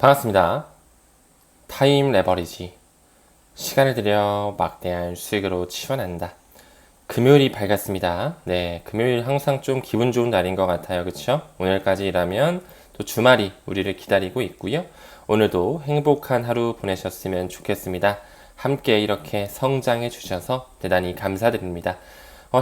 반갑습니다. 타임 레버리지. 시간을 들여 막대한 수익으로 치워낸다. 금요일이 밝았습니다. 네, 금요일 항상 좀 기분 좋은 날인 것 같아요. 그쵸? 오늘까지 일하면 또 주말이 우리를 기다리고 있고요. 오늘도 행복한 하루 보내셨으면 좋겠습니다. 함께 이렇게 성장해 주셔서 대단히 감사드립니다.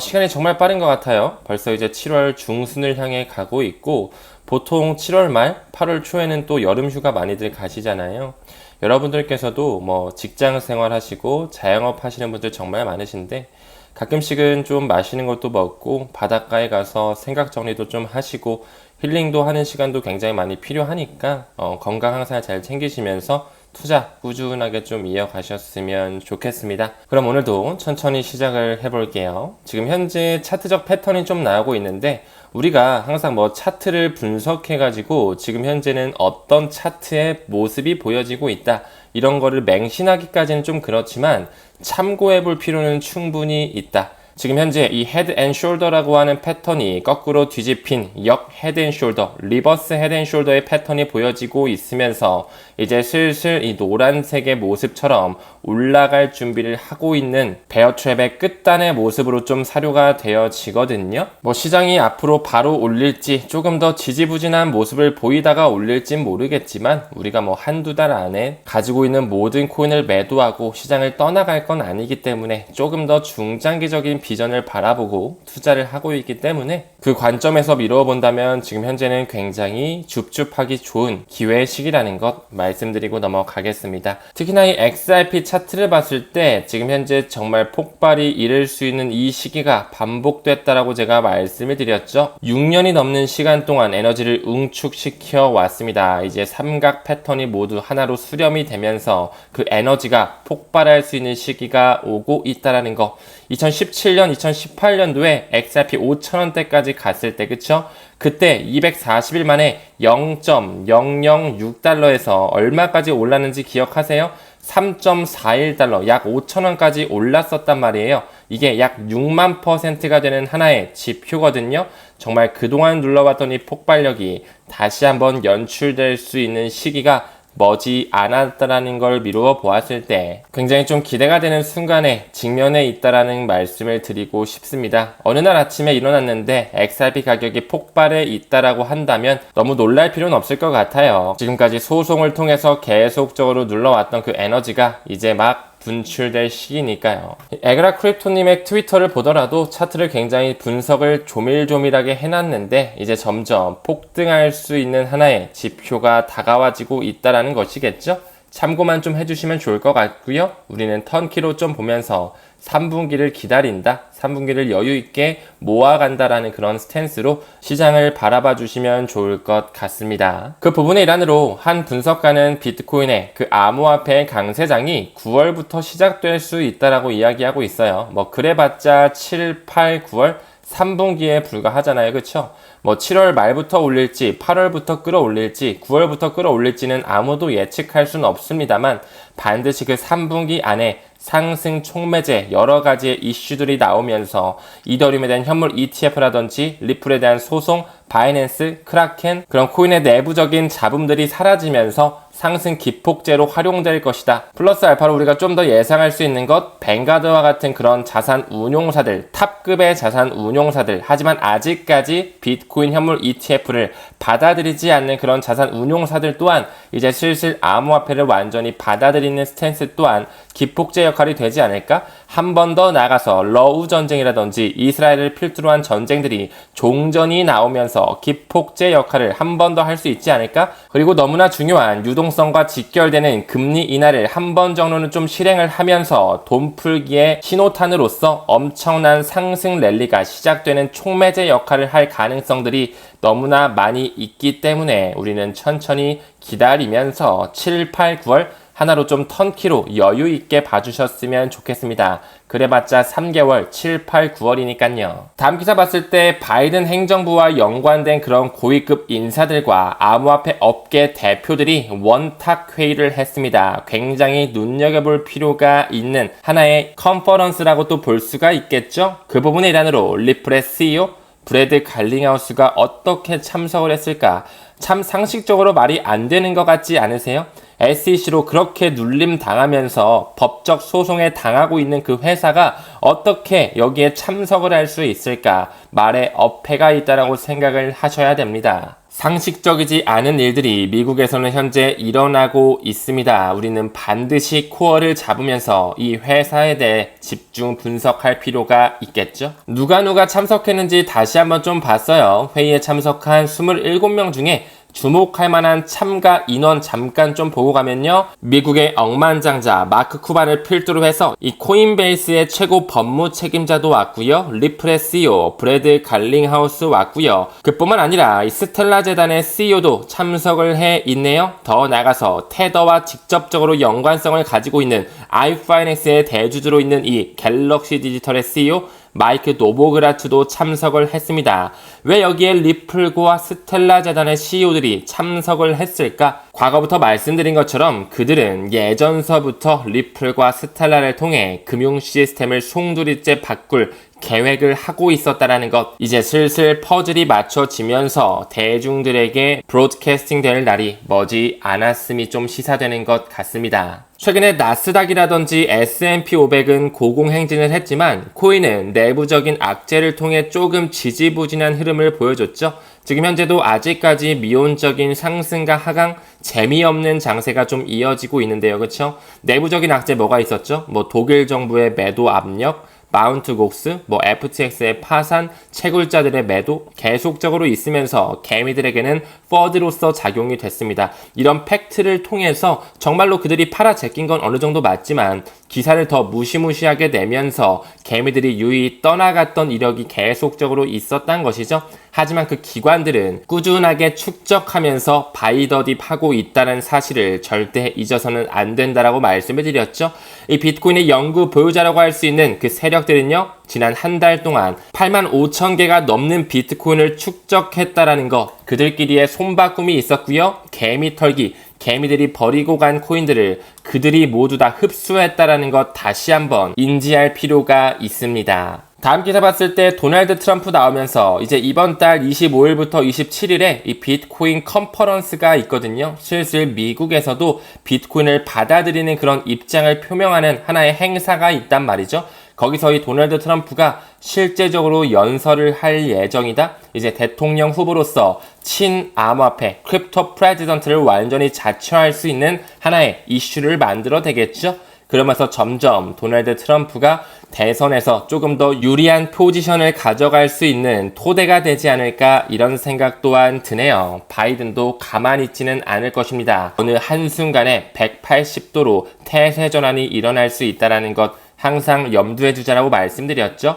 시간이 정말 빠른 것 같아요. 벌써 이제 7월 중순을 향해 가고 있고, 보통 7월 말, 8월 초에는 또 여름 휴가 많이들 가시잖아요. 여러분들께서도 뭐 직장 생활 하시고 자영업 하시는 분들 정말 많으신데, 가끔씩은 좀 맛있는 것도 먹고, 바닷가에 가서 생각 정리도 좀 하시고, 힐링도 하는 시간도 굉장히 많이 필요하니까, 건강 항상 잘 챙기시면서 투자 꾸준하게 좀 이어가셨으면 좋겠습니다. 그럼 오늘도 천천히 시작을 해볼게요. 지금 현재 차트적 패턴이 좀 나오고 있는데, 우리가 항상 뭐 차트를 분석해가지고 지금 현재는 어떤 차트의 모습이 보여지고 있다, 이런 거를 맹신하기까지는 좀 그렇지만 참고해 볼 필요는 충분히 있다. 지금 현재 이 헤드 앤 숄더라고 하는 패턴이 거꾸로 뒤집힌 역 헤드 앤 숄더, 리버스 헤드 앤 숄더의 패턴이 보여지고 있으면서 이제 슬슬 이 노란색의 모습처럼 올라갈 준비를 하고 있는 베어 트랩의 끝단의 모습으로 좀 사료가 되어지거든요. 뭐 시장이 앞으로 바로 올릴지 조금 더 지지부진한 모습을 보이다가 올릴진 모르겠지만, 우리가 뭐 한두 달 안에 가지고 있는 모든 코인을 매도하고 시장을 떠나갈 건 아니기 때문에 조금 더 중장기적인 비전을 바라보고 투자를 하고 있기 때문에, 그 관점에서 미루어 본다면 지금 현재는 굉장히 줍줍하기 좋은 기회의 시기라는 것 말씀드리고 넘어가겠습니다. 특히나 이 XRP 차트를 봤을 때 지금 현재 정말 폭발이 이를 수 있는 이 시기가 반복됐다라고 제가 말씀을 드렸죠. 6년이 넘는 시간 동안 에너지를 응축시켜 왔습니다. 이제 삼각 패턴이 모두 하나로 수렴이 되면서 그 에너지가 폭발할 수 있는 시기가 오고 있다라는 거. 2017년, 2018년도에 XRP 5,000원대까지 갔을 때, 그쵸? 그때 240일 만에 0.006달러에서 얼마까지 올랐는지 기억하세요? 3.41달러, 약 5,000원까지 올랐었단 말이에요. 이게 약 6만 %가 되는 하나의 지표거든요. 정말 그동안 눌러왔던 이 폭발력이 다시 한번 연출될 수 있는 시기가 머지 않았다라는 걸 미루어 보았을 때 굉장히 좀 기대가 되는 순간에 직면에 있다라는 말씀을 드리고 싶습니다. 어느 날 아침에 일어났는데 XRP 가격이 폭발해 있다라고 한다면 너무 놀랄 필요는 없을 것 같아요. 지금까지 소송을 통해서 계속적으로 눌러왔던 그 에너지가 이제 막 분출될 시기니까요. 에그라 크립토님의 트위터를 보더라도 차트를 굉장히 분석을 조밀조밀하게 해놨는데, 이제 점점 폭등할 수 있는 하나의 지표가 다가와지고 있다라는 것이겠죠? 참고만 좀 해주시면 좋을 것 같고요. 우리는 턴키로 좀 보면서 3분기를 기다린다, 3분기를 여유있게 모아간다라는 그런 스탠스로 시장을 바라봐 주시면 좋을 것 같습니다. 그 부분의 일환으로 한 분석가는 비트코인의 그 암호화폐의 강세장이 9월부터 시작될 수 있다라고 이야기하고 있어요. 뭐 그래봤자 7, 8, 9월 3분기에 불과하잖아요. 그쵸? 뭐 7월 말부터 올릴지 8월부터 끌어올릴지 9월부터 끌어올릴지는 아무도 예측할 수는 없습니다만, 반드시 그 3분기 안에 상승 촉매제 여러 가지의 이슈들이 나오면서 이더리움에 대한 현물 ETF라든지 리플에 대한 소송, 바이낸스, 크라켄, 그런 코인의 내부적인 잡음들이 사라지면서 상승 기폭제로 활용될 것이다. 플러스 알파로 우리가 좀 더 예상할 수 있는 것, 뱅가드와 같은 그런 자산 운용사들, 탑급의 자산 운용사들, 하지만 아직까지 비트코인 현물 ETF를 받아들이지 않는 그런 자산 운용사들 또한 이제 슬슬 암호화폐를 완전히 받아들이는 스탠스 또한 기폭제 역할이 되지 않을까? 한 번 더 나가서 러우 전쟁이라든지 이스라엘을 필두로 한 전쟁들이 종전이 나오면서 기폭제 역할을 한 번 더 할 수 있지 않을까? 그리고 너무나 중요한 유동성과 직결되는 금리 인하를 한 번 정도는 좀 실행을 하면서 돈 풀기의 신호탄으로서 엄청난 상승 랠리가 시작되는 촉매제 역할을 할 가능성들이 너무나 많이 있기 때문에 우리는 천천히 기다리면서 7, 8, 9월 하나로 좀 턴키로 여유 있게 봐주셨으면 좋겠습니다. 그래봤자 3개월, 7, 8, 9월이니까요. 다음 기사 봤을 때 바이든 행정부와 연관된 그런 고위급 인사들과 암호화폐 업계 대표들이 원탁 회의를 했습니다. 굉장히 눈여겨볼 필요가 있는 하나의 컨퍼런스라고 또 볼 수가 있겠죠. 그 부분의 일환으로 리플의 CEO 브래드 갈링하우스가 어떻게 참석을 했을까? 참 상식적으로 말이 안 되는 것 같지 않으세요? SEC로 그렇게 눌림 당하면서 법적 소송에 당하고 있는 그 회사가 어떻게 여기에 참석을 할 수 있을까? 말에 어폐가 있다라고 생각을 하셔야 됩니다. 상식적이지 않은 일들이 미국에서는 현재 일어나고 있습니다. 우리는 반드시 코어를 잡으면서 이 회사에 대해 집중 분석할 필요가 있겠죠? 누가 참석했는지 다시 한번 좀 봤어요. 회의에 참석한 27명 중에 주목할 만한 참가 인원 잠깐 좀 보고 가면요. 미국의 억만장자 마크 쿠반을 필두로 해서 이 코인베이스의 최고 법무 책임자도 왔고요. 리플의 CEO 브래드 갈링하우스 왔고요. 그뿐만 아니라 이 스텔라 재단의 CEO도 참석을 해 있네요. 더 나아가서 테더와 직접적으로 연관성을 가지고 있는 아이파이낸스의 대주주로 있는 이 갤럭시 디지털의 CEO 마이크 노보그라츠도 참석을 했습니다. 왜 여기에 리플과 스텔라 재단의 CEO들이 참석을 했을까? 과거부터 말씀드린 것처럼 그들은 예전서부터 리플과 스텔라를 통해 금융 시스템을 송두리째 바꿀 계획을 하고 있었다라는 것, 이제 슬슬 퍼즐이 맞춰지면서 대중들에게 브로드캐스팅 될 날이 머지 않았음이 좀 시사되는 것 같습니다. 최근에 나스닥이라든지 S&P 500은 고공행진을 했지만 코인은 내부적인 악재를 통해 조금 지지부진한 흐름을 보여줬죠. 지금 현재도 아직까지 미온적인 상승과 하강, 재미없는 장세가 좀 이어지고 있는데요. 그렇죠? 내부적인 악재 뭐가 있었죠? 독일 정부의 매도 압력, 마운트 곡스, FTX의 파산, 채굴자들의 매도 계속적으로 있으면서 개미들에게는 퍼드로서 작용이 됐습니다. 이런 팩트를 통해서 정말로 그들이 팔아 제낀 건 어느 정도 맞지만 기사를 더 무시무시하게 내면서 개미들이 유유히 떠나갔던 이력이 계속적으로 있었던 것이죠. 하지만 그 기관들은 꾸준하게 축적하면서 바이더딥 하고 있다는 사실을 절대 잊어서는 안 된다라고 말씀을 드렸죠. 이 비트코인의 연구 보유자라고 할 수 있는 그 세력들은요, 지난 한 달 동안 85,000개가 넘는 비트코인을 축적했다라는 것, 그들끼리의 손바꿈이 있었고요. 개미 털기, 개미들이 버리고 간 코인들을 그들이 모두 다 흡수했다라는 것 다시 한번 인지할 필요가 있습니다. 다음 기사 봤을 때 도널드 트럼프 나오면서 이제 이번 달 25일부터 27일에 이 비트코인 컨퍼런스가 있거든요. 슬슬 미국에서도 비트코인을 받아들이는 그런 입장을 표명하는 하나의 행사가 있단 말이죠. 거기서 이 도널드 트럼프가 실제적으로 연설을 할 예정이다. 이제 대통령 후보로서 친암호화폐 크립토 프레지던트를 완전히 자처할 수 있는 하나의 이슈를 만들어 대겠죠. 그러면서 점점 도널드 트럼프가 대선에서 조금 더 유리한 포지션을 가져갈 수 있는 토대가 되지 않을까, 이런 생각 또한 드네요. 바이든도 가만히 있지는 않을 것입니다. 어느 한순간에 180도로 태세 전환이 일어날 수 있다는 것 항상 염두에 두자라고 말씀드렸죠.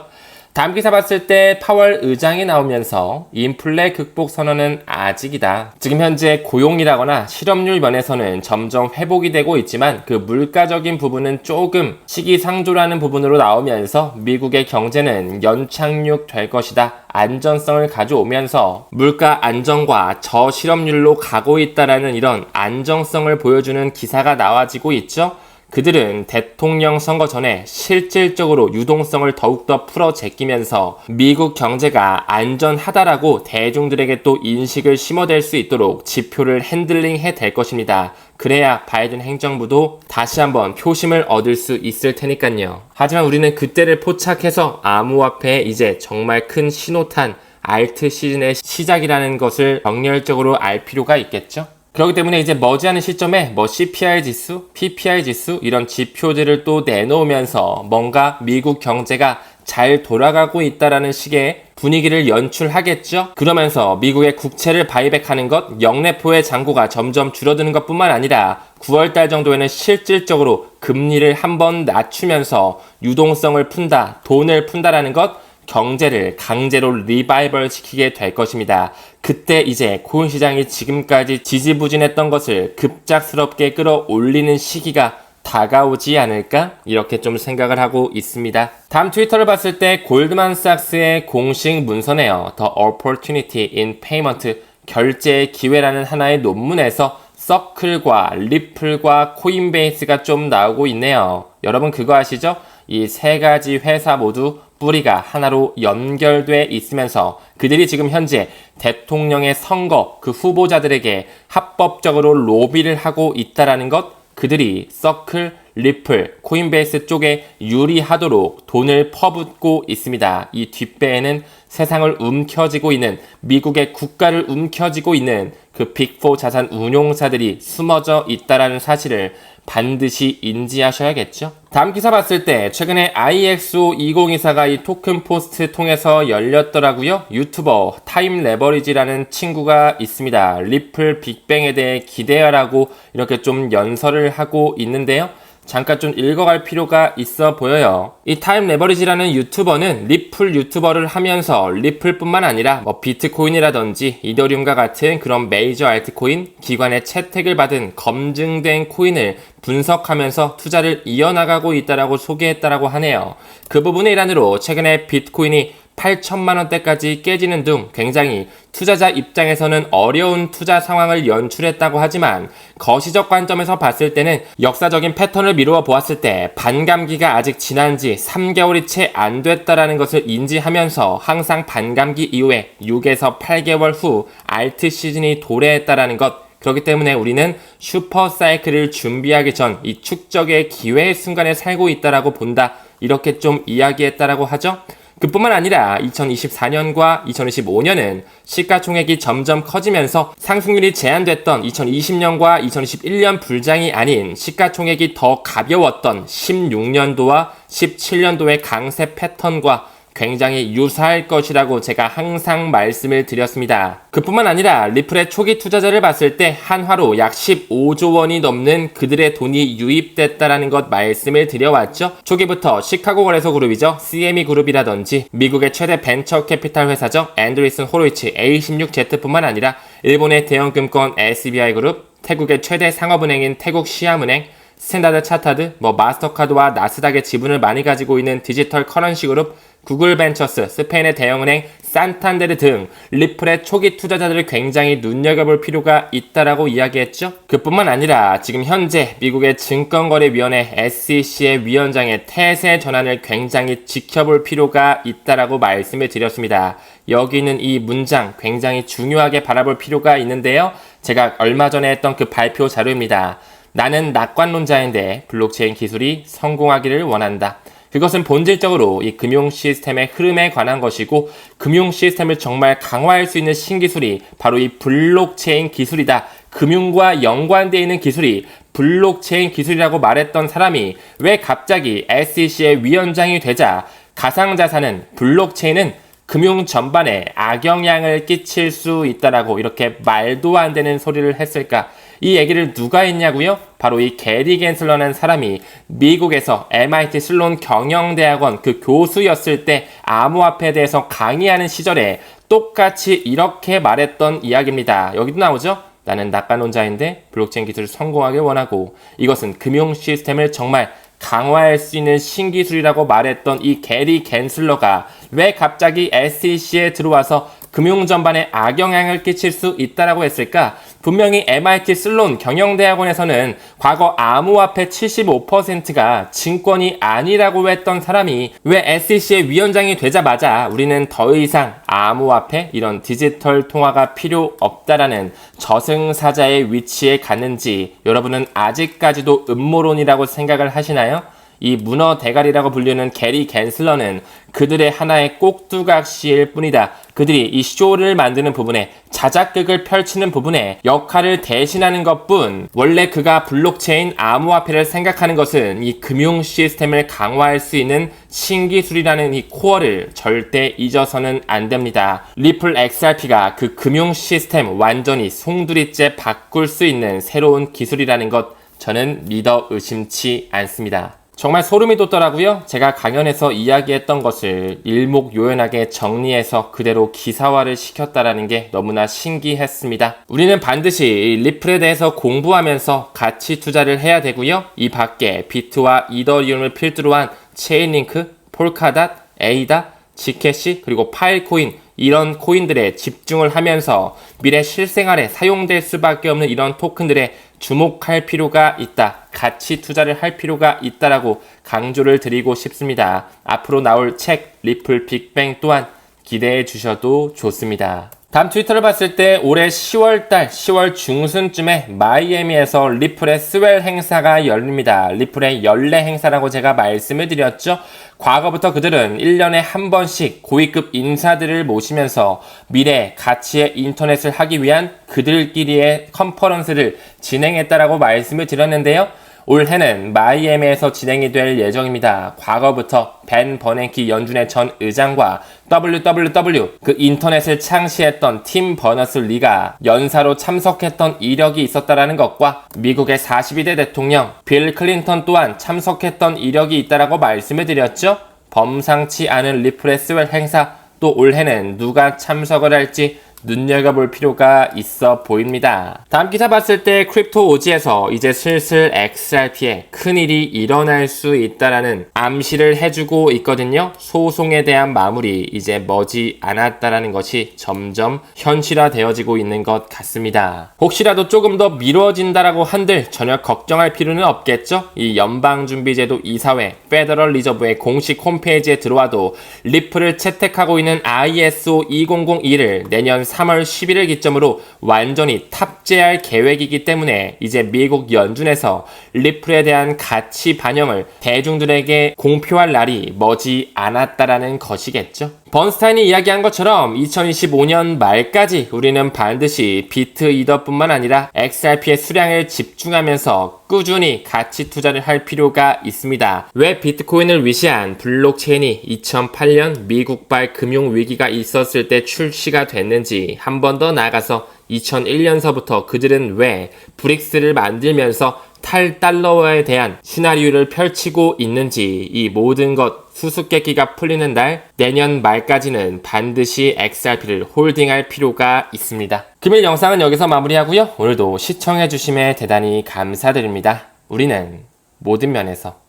다음 기사 봤을 때 파월 의장이 나오면서 인플레 극복 선언은 아직이다. 지금 현재 고용이라거나 실업률 면에서는 점점 회복이 되고 있지만 그 물가적인 부분은 조금 시기상조라는 부분으로 나오면서 미국의 경제는 연착륙 될 것이다. 안전성을 가져오면서 물가 안정과 저실업률로 가고 있다라는 이런 안정성을 보여주는 기사가 나와지고 있죠. 그들은 대통령 선거 전에 실질적으로 유동성을 더욱더 풀어 제끼면서 미국 경제가 안전하다라고 대중들에게 또 인식을 심어댈 수 있도록 지표를 핸들링해 될 것입니다. 그래야 바이든 행정부도 다시 한번 표심을 얻을 수 있을 테니까요. 하지만 우리는 그때를 포착해서 암호화폐에 이제 정말 큰 신호탄 알트 시즌의 시작이라는 것을 정렬적으로 알 필요가 있겠죠. 그렇기 때문에 이제 머지않은 시점에 CPI 지수, PPI 지수 이런 지표들을 또 내놓으면서 뭔가 미국 경제가 잘 돌아가고 있다라는 식의 분위기를 연출하겠죠. 그러면서 미국의 국채를 바이백하는 것, 영래포의 잔고가 점점 줄어드는 것뿐만 아니라 9월달 정도에는 실질적으로 금리를 한번 낮추면서 유동성을 푼다, 돈을 푼다라는 것, 경제를 강제로 리바이벌 시키게 될 것입니다. 그때 이제 코인 시장이 지금까지 지지부진했던 것을 급작스럽게 끌어올리는 시기가 다가오지 않을까? 이렇게 좀 생각을 하고 있습니다. 다음 트위터를 봤을 때 골드만삭스의 공식 문서네요. The Opportunity in Payment, 결제의 기회라는 하나의 논문에서 서클과 리플과 코인베이스가 좀 나오고 있네요. 여러분 그거 아시죠? 이 세 가지 회사 모두 뿌리가 하나로 연결돼 있으면서 그들이 지금 현재 대통령의 선거 그 후보자들에게 합법적으로 로비를 하고 있다라는 것, 그들이 서클, 리플, 코인베이스 쪽에 유리하도록 돈을 퍼붓고 있습니다. 이 뒷배에는 세상을 움켜쥐고 있는, 미국의 국가를 움켜쥐고 있는 그 빅4 자산 운용사들이 숨어져 있다라는 사실을 반드시 인지하셔야겠죠. 다음 기사 봤을 때 최근에 IXO 2024가 이 토큰 포스트 통해서 열렸더라고요. 유튜버 타임 레버리지라는 친구가 있습니다. 리플 빅뱅에 대해 기대하라고 이렇게 좀 연설을 하고 있는데요. 잠깐 좀 읽어갈 필요가 있어 보여요. 이 타임 레버리지라는 유튜버는 리플 유튜버를 하면서 리플뿐만 아니라 뭐 비트코인이라든지 이더리움과 같은 그런 메이저 알트코인, 기관의 채택을 받은 검증된 코인을 분석하면서 투자를 이어나가고 있다라고 소개했다라고 하네요. 그 부분의 일환으로 최근에 비트코인이 8천만 원대까지 깨지는 등 굉장히 투자자 입장에서는 어려운 투자 상황을 연출했다고 하지만 거시적 관점에서 봤을 때는 역사적인 패턴을 미루어 보았을 때 반감기가 아직 지난 지 3개월이 채 안 됐다라는 것을 인지하면서 항상 반감기 이후에 6에서 8개월 후 알트 시즌이 도래했다라는 것, 그렇기 때문에 우리는 슈퍼 사이클을 준비하기 전 이 축적의 기회의 순간에 살고 있다라고 본다, 이렇게 좀 이야기했다라고 하죠. 그뿐만 아니라 2024년과 2025년은 시가총액이 점점 커지면서 상승률이 제한됐던 2020년과 2021년 불장이 아닌 시가총액이 더 가벼웠던 16년도와 17년도의 강세 패턴과 굉장히 유사할 것이라고 제가 항상 말씀을 드렸습니다. 그뿐만 아니라 리플의 초기 투자자를 봤을 때 한화로 약 15조 원이 넘는 그들의 돈이 유입됐다라는 것 말씀을 드려왔죠. 초기부터 시카고 거래소 그룹이죠. CME 그룹이라든지 미국의 최대 벤처 캐피탈 회사죠. 앤드리슨 호로이치 A16Z뿐만 아니라 일본의 대형 금권 SBI 그룹, 태국의 최대 상업은행인 태국 시암은행, 스탠다드 차타드, 마스터카드와 나스닥의 지분을 많이 가지고 있는 디지털 커런시 그룹, 구글 벤처스, 스페인의 대형은행 산탄데르 등 리플의 초기 투자자들을 굉장히 눈여겨볼 필요가 있다라고 이야기했죠. 그뿐만 아니라 지금 현재 미국의 증권거래위원회 SEC의 위원장의 태세 전환을 굉장히 지켜볼 필요가 있다라고 말씀을 드렸습니다. 여기 있는 이 문장 굉장히 중요하게 바라볼 필요가 있는데요. 제가 얼마 전에 했던 그 발표 자료입니다. 나는 낙관론자인데 블록체인 기술이 성공하기를 원한다. 그것은 본질적으로 이 금융 시스템의 흐름에 관한 것이고, 금융 시스템을 정말 강화할 수 있는 신기술이 바로 이 블록체인 기술이다. 금융과 연관되어 있는 기술이 블록체인 기술이라고 말했던 사람이 왜 갑자기 SEC의 위원장이 되자 가상자산은, 블록체인은 금융 전반에 악영향을 끼칠 수 있다라고 이렇게 말도 안 되는 소리를 했을까? 이 얘기를 누가 했냐고요? 바로 이 게리 겐슬러라는 사람이 미국에서 MIT 슬론 경영대학원 그 교수였을 때 암호화폐에 대해서 강의하는 시절에 똑같이 이렇게 말했던 이야기입니다. 여기도 나오죠? 나는 낙관론자인데 블록체인 기술을 성공하길 원하고, 이것은 금융 시스템을 정말 강화할 수 있는 신기술이라고 말했던 이 게리 겐슬러가 왜 갑자기 SEC에 들어와서 금융 전반에 악영향을 끼칠 수 있다라고 했을까? 분명히 MIT 슬론 경영대학원에서는 과거 암호화폐 75%가 증권이 아니라고 했던 사람이 왜 SEC의 위원장이 되자마자 우리는 더 이상 암호화폐, 이런 디지털 통화가 필요 없다라는 저승사자의 위치에 갔는지 여러분은 아직까지도 음모론이라고 생각을 하시나요? 이 문어 대가리라고 불리는 게리 겐슬러는 그들의 하나의 꼭두각시일 뿐이다. 그들이 이 쇼를 만드는 부분에, 자작극을 펼치는 부분에 역할을 대신하는 것뿐, 원래 그가 블록체인 암호화폐를 생각하는 것은 이 금융 시스템을 강화할 수 있는 신기술이라는 이 코어를 절대 잊어서는 안 됩니다. 리플 XRP가 그 금융 시스템 완전히 송두리째 바꿀 수 있는 새로운 기술이라는 것, 저는 믿어 의심치 않습니다. 정말 소름이 돋더라고요. 제가 강연에서 이야기했던 것을 일목요연하게 정리해서 그대로 기사화를 시켰다라는 게 너무나 신기했습니다. 우리는 반드시 리플에 대해서 공부하면서 가치 투자를 해야 되고요. 이 밖에 비트와 이더리움을 필두로 한 체인링크, 폴카닷, 에이다, 지캐시, 그리고 파일코인, 이런 코인들에 집중을 하면서 미래 실생활에 사용될 수밖에 없는 이런 토큰들에 주목할 필요가 있다. 가치 투자를 할 필요가 있다라고 강조를 드리고 싶습니다. 앞으로 나올 책 리플 빅뱅 또한 기대해 주셔도 좋습니다. 다음 트위터를 봤을 때 올해 10월달 10월 중순쯤에 마이애미에서 리플의 스웰 행사가 열립니다. 리플의 연례 행사라고 제가 말씀을 드렸죠. 과거부터 그들은 1년에 한 번씩 고위급 인사들을 모시면서 미래 가치의 인터넷을 하기 위한 그들끼리의 컨퍼런스를 진행했다라고 말씀을 드렸는데요. 올해는 마이애미에서 진행이 될 예정입니다. 과거부터 벤 버냉키 연준의 전 의장과 WWW 그 인터넷을 창시했던 팀 버너스-리가 연사로 참석했던 이력이 있었다라는 것과 미국의 42대 대통령 빌 클린턴 또한 참석했던 이력이 있다라고 말씀을 드렸죠. 범상치 않은 리플의 스웰 행사, 또 올해는 누가 참석을 할지 눈여겨볼 필요가 있어 보입니다. 다음 기사 봤을 때 크립토 오지에서 이제 슬슬 XRP에 큰일이 일어날 수 있다라는 암시를 해주고 있거든요. 소송에 대한 마무리 이제 머지 않았다라는 것이 점점 현실화되어지고 있는 것 같습니다. 혹시라도 조금 더 미뤄진다라고 한들 전혀 걱정할 필요는 없겠죠. 이 연방준비제도 이사회 페더럴 리저브의 공식 홈페이지에 들어와도 리플을 채택하고 있는 ISO 2002를 내년 3월 10일을 기점으로 완전히 탑재할 계획이기 때문에 이제 미국 연준에서 리플에 대한 가치 반영을 대중들에게 공표할 날이 머지 않았다라는 것이겠죠. 번스타인이 이야기한 것처럼 2025년 말까지 우리는 반드시 비트 이더뿐만 아니라 XRP의 수량을 집중하면서 꾸준히 가치 투자를 할 필요가 있습니다. 왜 비트코인을 위시한 블록체인이 2008년 미국발 금융위기가 있었을 때 출시가 됐는지, 한 번 더 나아가서 2001년서부터 그들은 왜 브릭스를 만들면서 탈달러화에 대한 시나리오를 펼치고 있는지, 이 모든 것 수수께끼가 풀리는 날 내년 말까지는 반드시 XRP를 홀딩할 필요가 있습니다. 금일 영상은 여기서 마무리하고요. 오늘도 시청해주심에 대단히 감사드립니다. 우리는 모든 면에서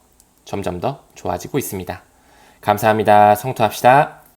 점점 더 좋아지고 있습니다. 감사합니다. 성투합시다.